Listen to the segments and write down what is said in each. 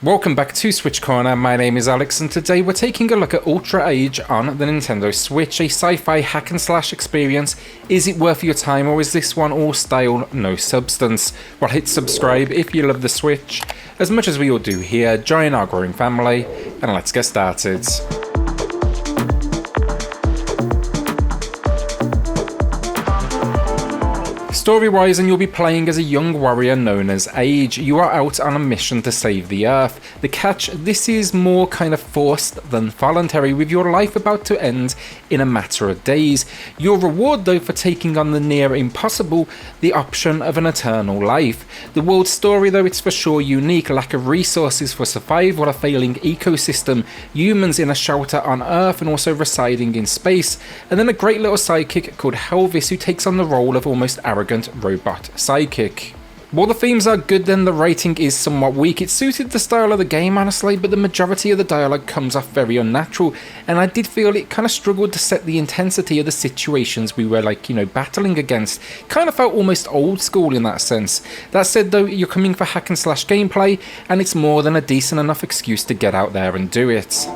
Welcome back to SwitchCorner, my name is Alex and today we're taking a look at Ultra Age on the Nintendo Switch, a sci-fi hack and slash experience. Is it worth your time or is this one all style, no substance? Well, hit subscribe if you love the Switch, as much as we all do here, join our growing family, and let's get started. Story-wise, and you'll be playing as a young warrior known as Age. You are out on a mission to save the Earth. The catch, this is more kind of forced than voluntary, with your life about to end in a matter of days. Your reward though for taking on the near impossible, the option of an eternal life. The world story though, it's for sure unique, lack of resources for survival, a failing ecosystem, humans in a shelter on Earth and also residing in space, and then a great little sidekick called Helvis who takes on the role of almost arrogant robot sidekick. While the themes are good, then the rating is somewhat weak. It suited the style of the game honestly, but the majority of the dialogue comes off very unnatural, and I did feel it kind of struggled to set the intensity of the situations we were battling against. Kind of felt almost old school in that sense. That said though, you're coming for hack and slash gameplay, and it's more than a decent enough excuse to get out there and do it.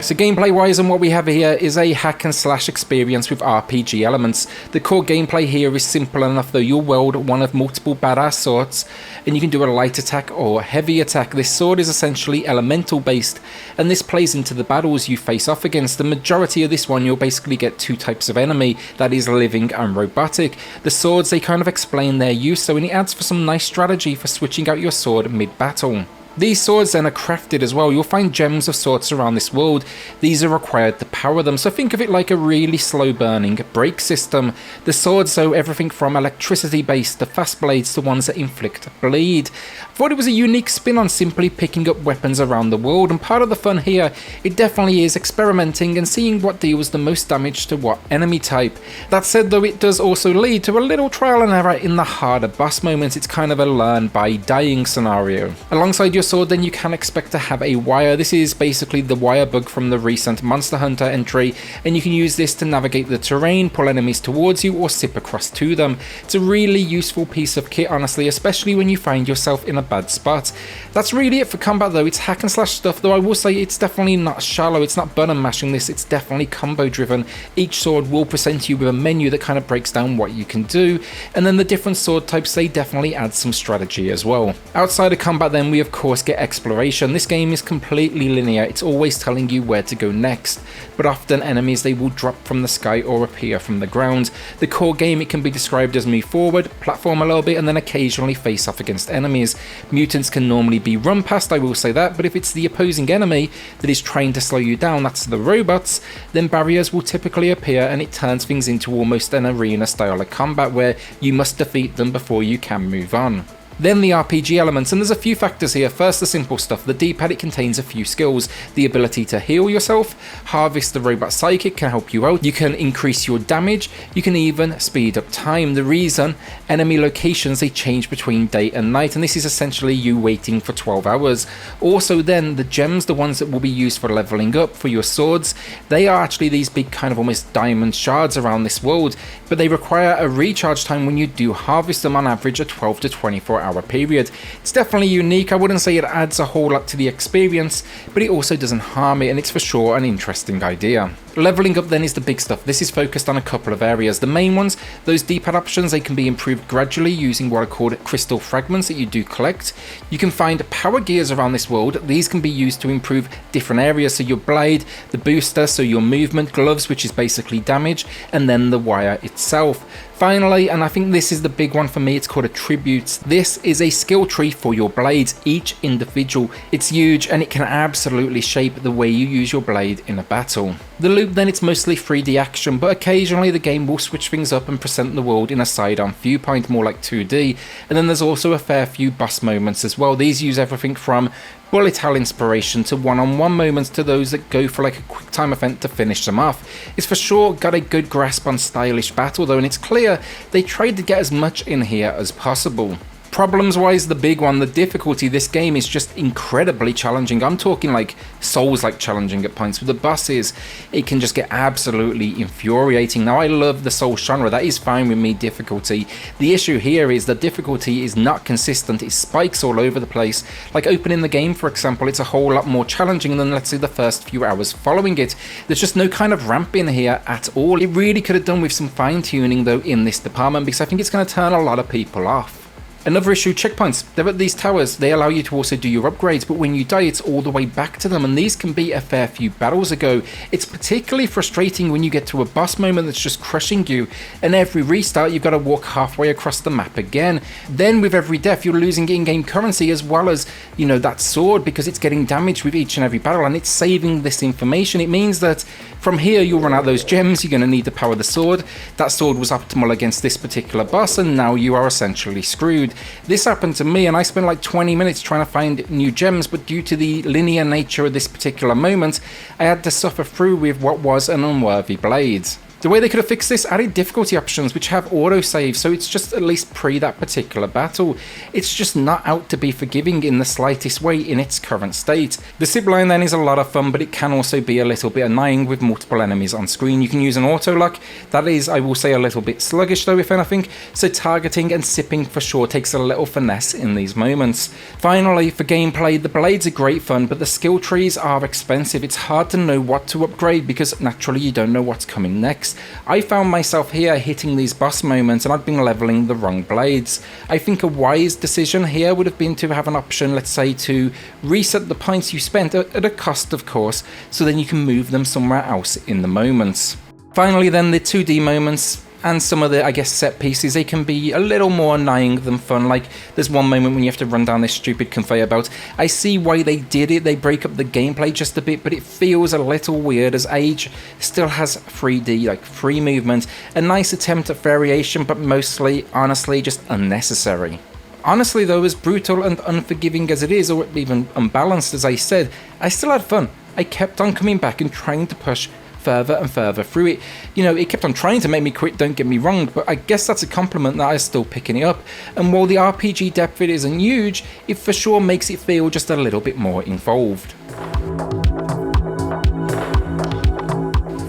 So gameplay wise, and what we have here is a hack and slash experience with RPG elements. The core gameplay here is simple enough though. You'll wield one of multiple badass swords and you can do a light attack or heavy attack. This sword is essentially elemental based and this plays into the battles you face off against. The majority of this one you'll basically get two types of enemy, that is living and robotic. The swords, they kind of explain their use, so it adds for some nice strategy for switching out your sword mid battle. These swords then are crafted as well. You'll find gems of sorts around this world. These are required to power them, so think of it like a really slow burning brake system. The swords, though, everything from electricity based to fast blades to ones that inflict bleed. I thought it was a unique spin on simply picking up weapons around the world, and part of the fun here, it definitely is experimenting and seeing what deals the most damage to what enemy type. That said though, it does also lead to a little trial and error in the harder boss moments. It's kind of a learn by dying scenario. Alongside your sword then you can expect to have a wire. This is basically the wire bug from the recent Monster Hunter entry, and you can use this to navigate the terrain, pull enemies towards you or zip across to them. It's a really useful piece of kit honestly, especially when you find yourself in a bad spot. That's really it for combat though. It's hack and slash stuff, though I will say it's definitely not shallow. It's not button mashing this, it's definitely combo driven. Each sword will present you with a menu that kind of breaks down what you can do, and then the different sword types, they definitely add some strategy as well. Outside of combat then we of course get exploration. This game is completely linear, it's always telling you where to go next, but often enemies, they will drop from the sky or appear from the ground. The core game, it can be described as move forward, platform a little bit, and then occasionally face off against enemies. Mutants can normally be run past, I will say that, but if it's the opposing enemy that is trying to slow you down, that's the robots, then barriers will typically appear and it turns things into almost an arena style of combat where you must defeat them before you can move on. Then the RPG elements, and there's a few factors here. First, the simple stuff. The D-pad, it contains a few skills. The ability to heal yourself, harvest the robot psychic can help you out, you can increase your damage, you can even speed up time. The reason, enemy locations, they change between day and night, and this is essentially you waiting for 12 hours. Also then, the gems, the ones that will be used for leveling up for your swords, they are actually these big kind of almost diamond shards around this world, but they require a recharge time when you do harvest them, on average a 12 to 24 hour period. It's definitely unique. I wouldn't say it adds a whole lot to the experience, but it also doesn't harm it, and it's for sure an interesting idea. Leveling up then is the big stuff. This is focused on a couple of areas. The main ones, those D-pad options, they can be improved gradually using what are called crystal fragments that you do collect. You can find power gears around this world. These can be used to improve different areas, so your blade, the booster, so your movement, gloves, which is basically damage, and then the wire itself. Finally, and I think this is the big one for me, it's called attributes. This is a skill tree for your blades, each individual. It's huge and it can absolutely shape the way you use your blade in a battle. The loop then, it's mostly 3D action, but occasionally the game will switch things up and present the world in a side-on viewpoint, more like 2D. And then there's also a fair few boss moments as well. These use everything from bullet hell inspiration to one-on-one moments to those that go for like a quick time event to finish them off. It's for sure got a good grasp on stylish battle though, and it's clear they tried to get as much in here as possible. Problems wise, the big one, the difficulty, this game is just incredibly challenging. I'm talking like Souls-like challenging at points. With the bosses, it can just get absolutely infuriating. Now I love the Souls genre, that is fine with me difficulty. The issue here is the difficulty is not consistent, it spikes all over the place. Like opening the game, for example, it's a whole lot more challenging than, let's say, the first few hours following it. There's just no kind of ramp in here at all. It really could have done with some fine tuning though in this department, because I think it's going to turn a lot of people off. Another issue, checkpoints. They're at these towers, they allow you to also do your upgrades, but when you die it's all the way back to them, and these can be a fair few battles ago. It's particularly frustrating when you get to a boss moment that's just crushing you, and every restart you've got to walk halfway across the map again. Then with every death you're losing in-game currency as well as, you know, that sword, because it's getting damaged with each and every battle, and it's saving this information. It means that from here you'll run out of those gems, you're going to need to power the sword. That sword was optimal against this particular boss, and now you are essentially screwed. This happened to me and I spent like 20 minutes trying to find new gems, but due to the linear nature of this particular moment, I had to suffer through with what was an unworthy blade. The way they could have fixed this, added difficulty options which have autosave, so it's just at least pre that particular battle. It's just not out to be forgiving in the slightest way in its current state. The zip line then is a lot of fun, but it can also be a little bit annoying with multiple enemies on screen. You can use an auto lock, that is, I will say, a little bit sluggish though if anything, so targeting and sipping for sure takes a little finesse in these moments. Finally, for gameplay, the blades are great fun, but the skill trees are expensive. It's hard to know what to upgrade because naturally you don't know what's coming next. I found myself here hitting these boss moments and I'd been leveling the wrong blades. I think a wise decision here would have been to have an option, let's say, to reset the points you spent at a cost of course, so then you can move them somewhere else in the moments. Finally then, the 2D moments and some of the, I guess, set pieces, they can be a little more annoying than fun. Like there's one moment when you have to run down this stupid conveyor belt. I see why they did it, they break up the gameplay just a bit, but it feels a little weird as Age still has 3D, like free movement, a nice attempt at variation, but mostly, honestly, just unnecessary. Honestly though, as brutal and unforgiving as it is, or even unbalanced as I said, I still had fun. I kept on coming back and trying to push further and further through it. You know, it kept on trying to make me quit, don't get me wrong, but I guess that's a compliment that I'm still picking it up. And while the RPG depth of it isn't huge, it for sure makes it feel just a little bit more involved.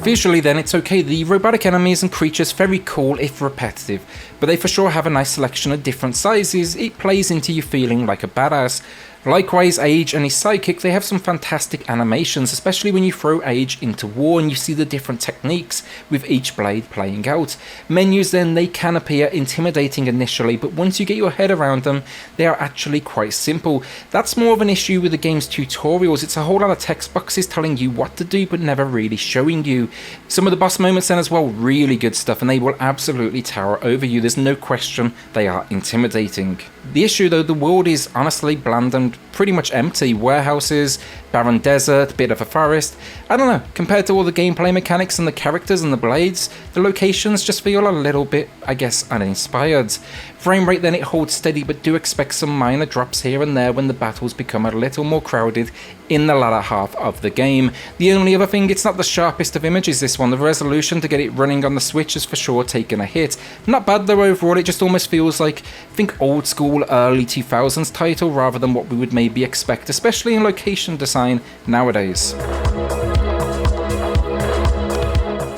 Visually then, it's okay, the robotic enemies and creatures very cool if repetitive, but they for sure have a nice selection of different sizes. It plays into you feeling like a badass. Likewise, Age and his sidekick, they have some fantastic animations, especially when you throw Age into war and you see the different techniques with each blade playing out. Menus then, they can appear intimidating initially, but once you get your head around them, they are actually quite simple. That's more of an issue with the game's tutorials. It's a whole lot of text boxes telling you what to do but never really showing you. Some of the boss moments then as well, really good stuff, and they will absolutely tower over you. There's no question they are intimidating. The issue though, the world is honestly bland and pretty much empty. Warehouses, barren desert, bit of a forest. I don't know, compared to all the gameplay mechanics and the characters and the blades, the locations just feel a little bit, I guess, uninspired. Frame rate then, it holds steady, but do expect some minor drops here and there when the battles become a little more crowded in the latter half of the game. The only other thing, it's not the sharpest of images, this one. The resolution to get it running on the Switch has for sure taken a hit. Not bad though overall, it just almost feels like, think old school early 2000s title rather than what we would maybe expect, especially in location design nowadays.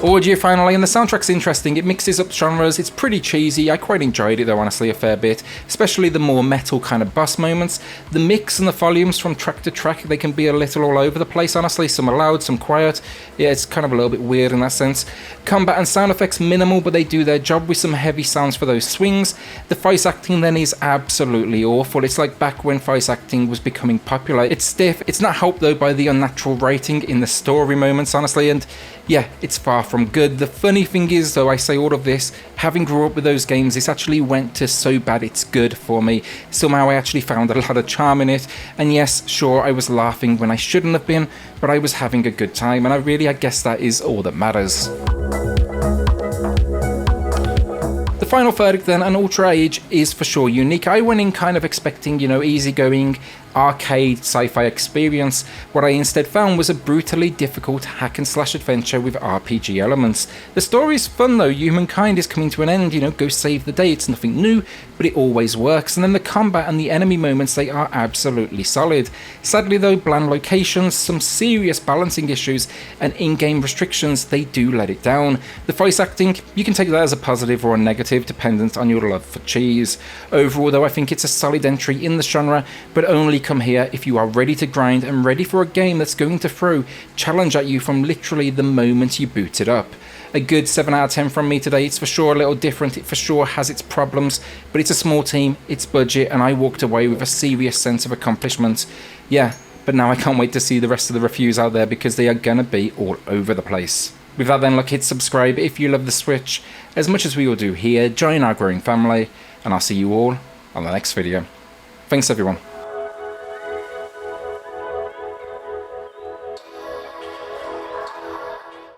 Audio finally, and the soundtrack's interesting. It mixes up genres, it's pretty cheesy. I quite enjoyed it though, honestly, a fair bit, especially the more metal kind of boss moments. The mix and the volumes from track to track, they can be a little all over the place, honestly. Some are loud, some quiet. Yeah, it's kind of a little bit weird in that sense. Combat and sound effects minimal, but they do their job with some heavy sounds for those swings. The voice acting then is absolutely awful. It's like back when voice acting was becoming popular. It's stiff. It's not helped though by the unnatural writing in the story moments, honestly, and yeah, it's far from good. The funny thing is, though, I say all of this, having grew up with those games, this actually went to so bad it's good for me. Somehow I actually found a lot of charm in it, and yes, sure, I was laughing when I shouldn't have been, but I was having a good time, and I guess that is all that matters. The The final verdict then, an Ultra Age is for sure unique. I went in kind of expecting, you know, easygoing arcade sci-fi experience. What I instead found was a brutally difficult hack and slash adventure with RPG elements. The story is fun though. Humankind is coming to an end, you know, go save the day. It's nothing new, but it always works. And then the combat and the enemy moments, they are absolutely solid. Sadly though, bland locations, some serious balancing issues, and in-game restrictions, they do let it down. The voice acting, you can take that as a positive or a negative, dependent on your love for cheese. Overall though, I think it's a solid entry in the genre, but only come here if you are ready to grind and ready for a game that's going to throw challenge at you from literally the moment you boot it up. A good 7 out of 10 from me today. It's for sure a little different, it for sure has its problems, but it's a small team, it's budget, and I walked away with a serious sense of accomplishment. Yeah, but now I can't wait to see the rest of the reviews out there because they are gonna be all over the place. With that then, look, hit subscribe if you love the Switch as much as we all do here, join our growing family, and I'll see you all on the next video. Thanks everyone.